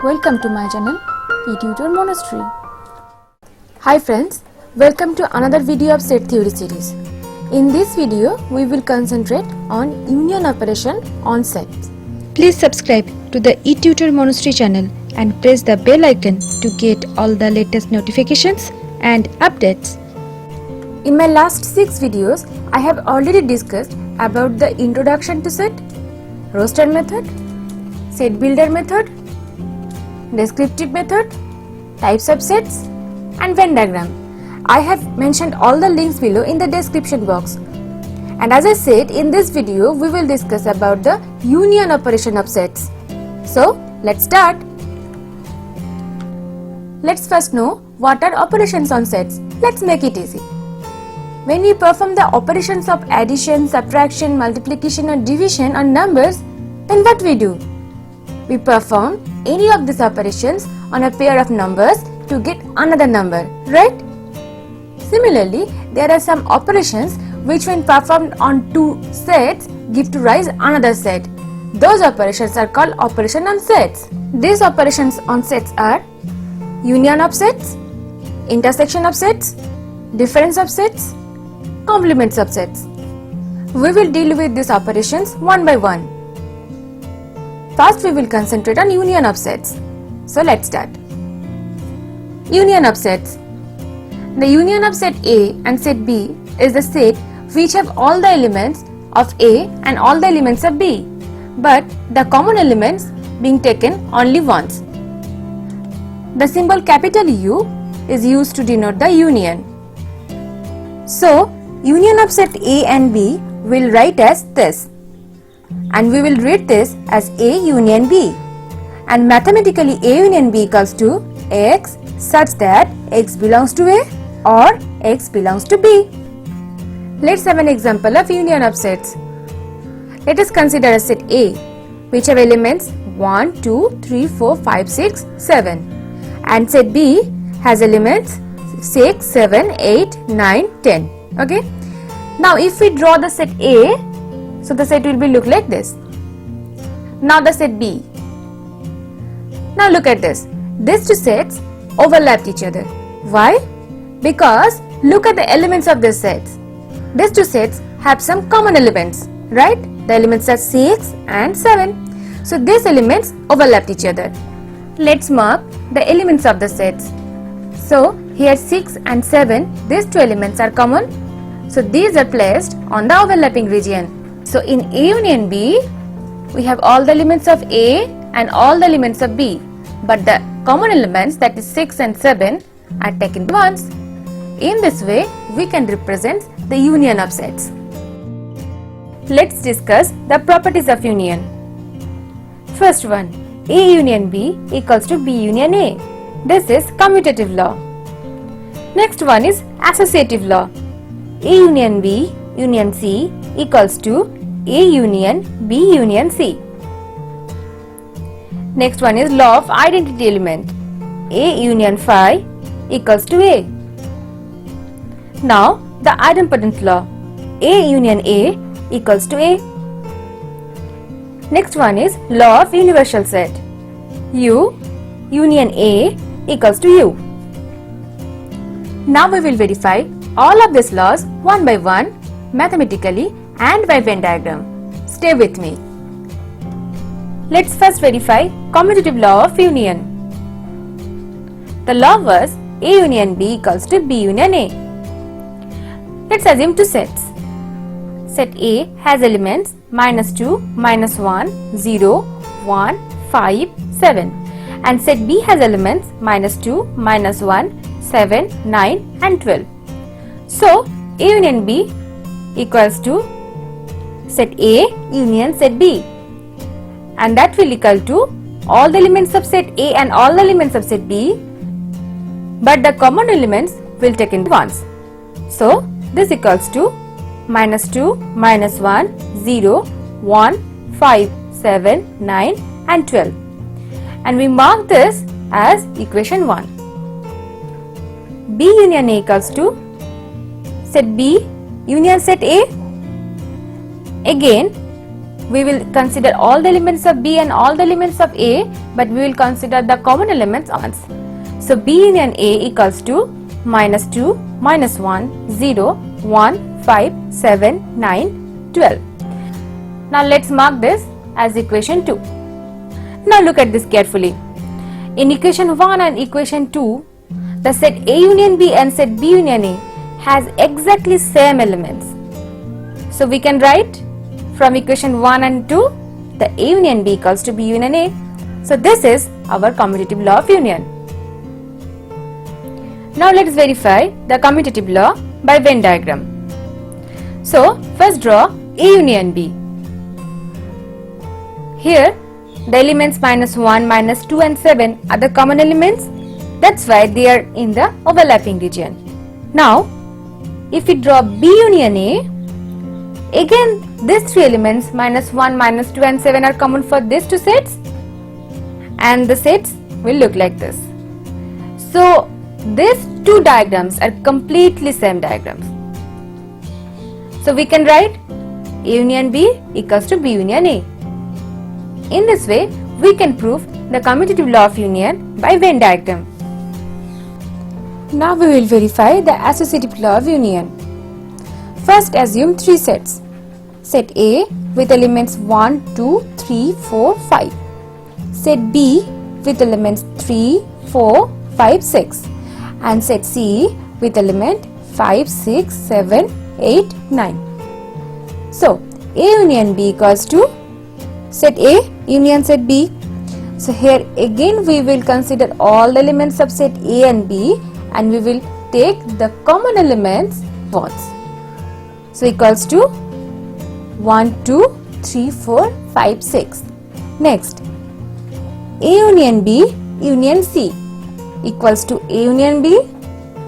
Welcome to my channel eTutor Monastery. Hi friends, welcome to another video of set theory series. In this video, we will concentrate on union operation on sets. Please subscribe to the eTutor Monastery channel and press the bell icon to get all the latest notifications and updates. In my last 6 videos, I have already discussed about the introduction to set, roster method, set builder method, descriptive method, types of sets, and Venn diagram. I have mentioned all the links below in the description box. And as I said, in this video we will discuss about the union operation of sets. So let's start. Let's first know what are operations on sets. Let's make it easy. When we perform the operations of addition, subtraction, multiplication or division on numbers, then what we do? We perform any of these operations on a pair of numbers to get another number, right? Similarly, there are some operations which when performed on two sets give to rise another set. Those operations are called operation on sets. These operations on sets are union of sets, intersection of sets, difference of sets, complement of sets. We will deal with these operations one by one. First, we will concentrate on union of sets. So let's start. Union of sets. The union of set A and set B is the set which have all the elements of A and all the elements of B, but the common elements being taken only once. The symbol capital U is used to denote the union. So, union of set A and B will write as this, and we will read this as A union B, and mathematically A union B equals to X such that X belongs to A or X belongs to B. Let's have an example of union of sets. Let us consider a set A which have elements 1, 2, 3, 4, 5, 6, 7, and set B has elements 6, 7, 8, 9, 10. Okay. Now if we draw the set A, so the set will be look like this. Now the set B. Now look at this. These two sets overlap each other. Why? Because look at the elements of these sets. These two sets have some common elements, right? The elements are 6 and 7. So these elements overlap each other. Let's mark the elements of the sets. So here 6 and 7, these two elements are common. So these are placed on the overlapping region. So in A union B, we have all the elements of A and all the elements of B. But the common elements, that is 6 and 7, are taken once. In this way, we can represent the union of sets. Let's discuss the properties of union. First one, A union B equals to B union A. This is commutative law. Next one is associative law. A union B union C equals to A union B union C. Next one is law of identity element. A union phi equals to A. Now the idempotent law. A union A equals to A. Next one is law of universal set. U union A equals to U. Now we will verify all of these laws one by one, mathematically and by Venn diagram. Stay with me. Let's first verify commutative law of union. The law was A union B equals to B union A. Let's assume two sets. Set A has elements -2, -1, 0, 1, 5, 7, and set B has elements -2, -1, 7, 9 and 12. So, A union B equals to set A union set B, and that will equal to all the elements of set A and all the elements of set B, but the common elements will take in once. So, this equals to -2, -1, 0, 1, 5, 7, 9 and 12, and we mark this as equation 1. B union A equals to set B union set A. Again we will consider all the elements of B and all the elements of A, but we will consider the common elements once. So B union A equals to -2, -1, 0, 1, 5, 7, 9, 12. Now let's mark this as equation 2. Now look at this carefully. In equation 1 and equation 2, the set A union B and set B union A has exactly same elements. So we can write from equation 1 and 2, the A union B equals to B union A. So this is our commutative law of union. Now let's verify the commutative law by Venn diagram. So first draw A union B. Here the elements -1, -2 and 7 are the common elements. That's why they are in the overlapping region. Now if we draw B union A, again these three elements -1, -2 and 7 are common for these two sets, and the sets will look like this. So these two diagrams are completely same diagrams. So we can write A union B equals to B union A. In this way, we can prove the commutative law of union by Venn diagram. Now we will verify the associative law of union. First assume three sets. Set A with elements 1, 2, 3, 4, 5. Set B with elements 3, 4, 5, 6. And set C with element 5, 6, 7, 8, 9. So A union B equals to set A union set B. So here again we will consider all the elements of set A and B, and we will take the common elements once. So equals to 1, 2, 3, 4, 5, 6. Next, A union B union C equals to A union B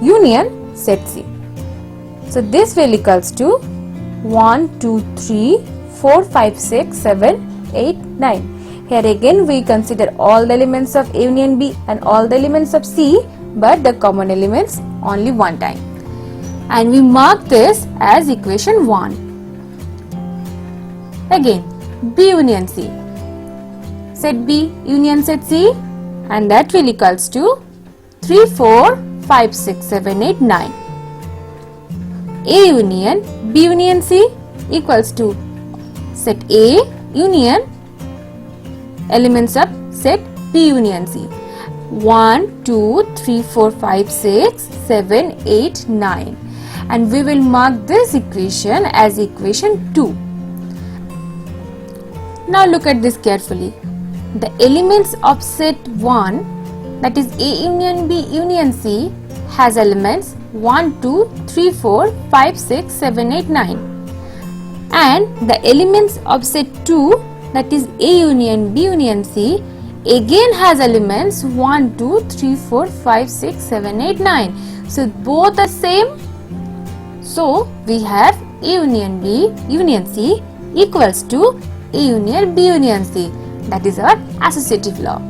union set C. So this will equals to 1, 2, 3, 4, 5, 6, 7, 8, 9. Here again we consider all the elements of A union B and all the elements of C, but the common elements only one time. And we mark this as equation 1. Again, B union C. Set B union set C, and that will equals to 3, 4, 5, 6, 7, 8, 9. A union B union C equals to set A union elements of set B union C. 1, 2, 3, 4, 5, 6, 7, 8, 9. And we will mark this equation as equation 2. Now look at this carefully. The elements of set 1, that is A union B union C, has elements 1, 2, 3, 4, 5, 6, 7, 8, 9. And the elements of set 2, that is A union B union C, again has elements 1, 2, 3, 4, 5, 6, 7, 8, 9. So both are same. So we have A union B union C equals to A union B union C. That is our associative law.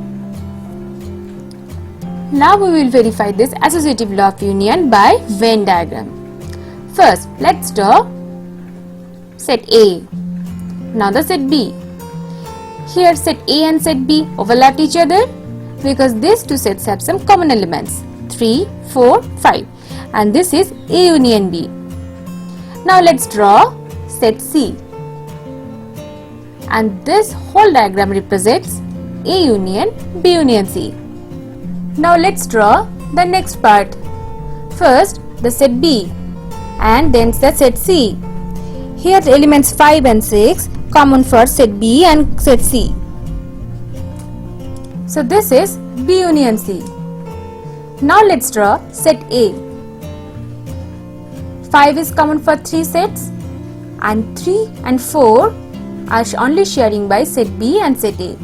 Now we will verify this associative law of union by Venn diagram. First, let's draw set A. Now the set B. Here set A and set B overlap each other because these two sets have some common elements 3, 4, 5, and this is A union B. Now let's draw set C, and this whole diagram represents A union B union C. Now let's draw the next part. First the set B and then the set C. Here the elements 5 and 6 common for set B and set C. So this is B union C. Now let's draw set A. 5 is common for 3 sets, and 3 and 4 are only sharing by set B and set A.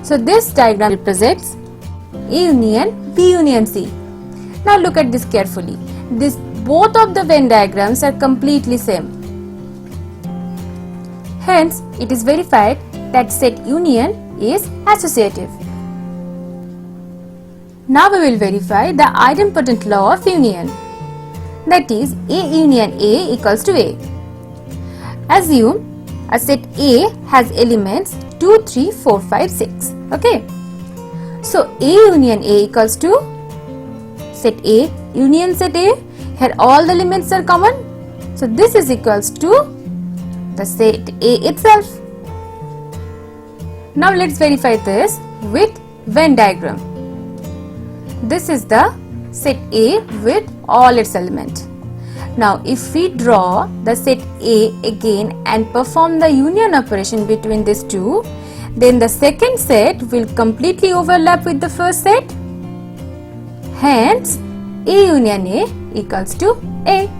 So this diagram represents A union B union C. Now look at this carefully. Both of the Venn diagrams are completely same. Hence, it is verified that set union is associative. Now we will verify the idempotent law of union. That is, A union A equals to A. Assume a set A has elements 2, 3, 4, 5, 6. Okay. So A union A equals to set A union set A. Here all the elements are common. So this is equals to the set A itself. Now let's verify this with Venn diagram. This is the set A with all its elements. Now if we draw the set A again and perform the union operation between these two, then the second set will completely overlap with the first set. Hence, A union A equals to A.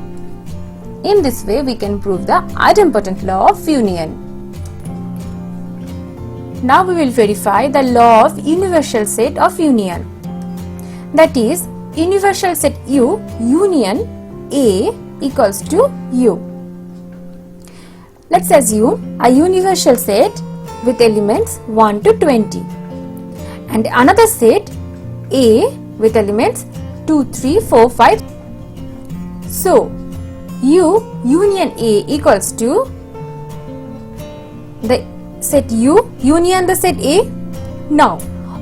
In this way, we can prove the idempotent law of union. Now we will verify the law of universal set of union. That is, universal set U union A equals to U. Let's assume a universal set with elements 1 to 20 and another set A with elements 2, 3, 4, 5. So, U union A equals to the set U union the set A. Now,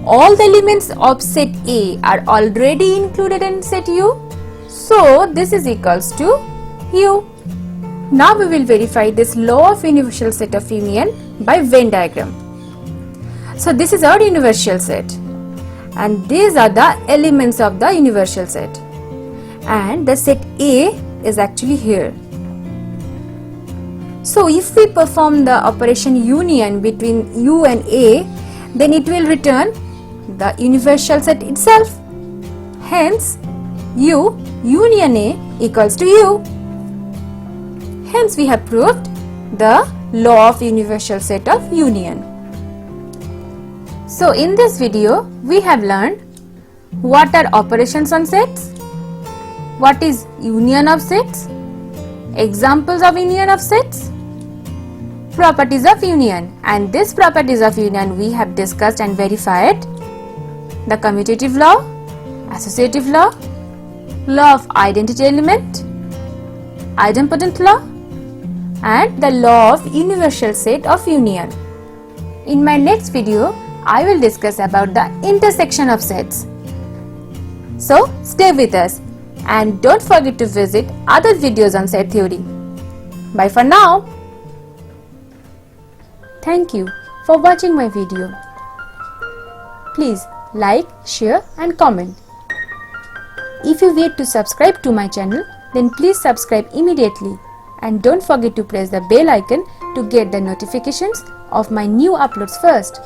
all the elements of set A are already included in set U. So, this is equals to U. Now, we will verify this law of universal set of union by Venn diagram. So, this is our universal set and these are the elements of the universal set and the set A is actually here. So, if we perform the operation union between U and A, then it will return the universal set itself. Hence, U union A equals to U. Hence, we have proved the law of universal set of union. So, in this video, we have learned what are operations on sets, what is union of sets, examples of union of sets, properties of union, and these properties of union we have discussed and verified the commutative law, associative law, law of identity element, idempotent law, and the law of universal set of union. In my next video, I will discuss about the intersection of sets. So, stay with us and don't forget to visit other videos on set theory. Bye for now. Thank you for watching my video. Please like, share and comment. If you wait to subscribe to my channel, then please subscribe immediately and don't forget to press the bell icon to get the notifications of my new uploads first.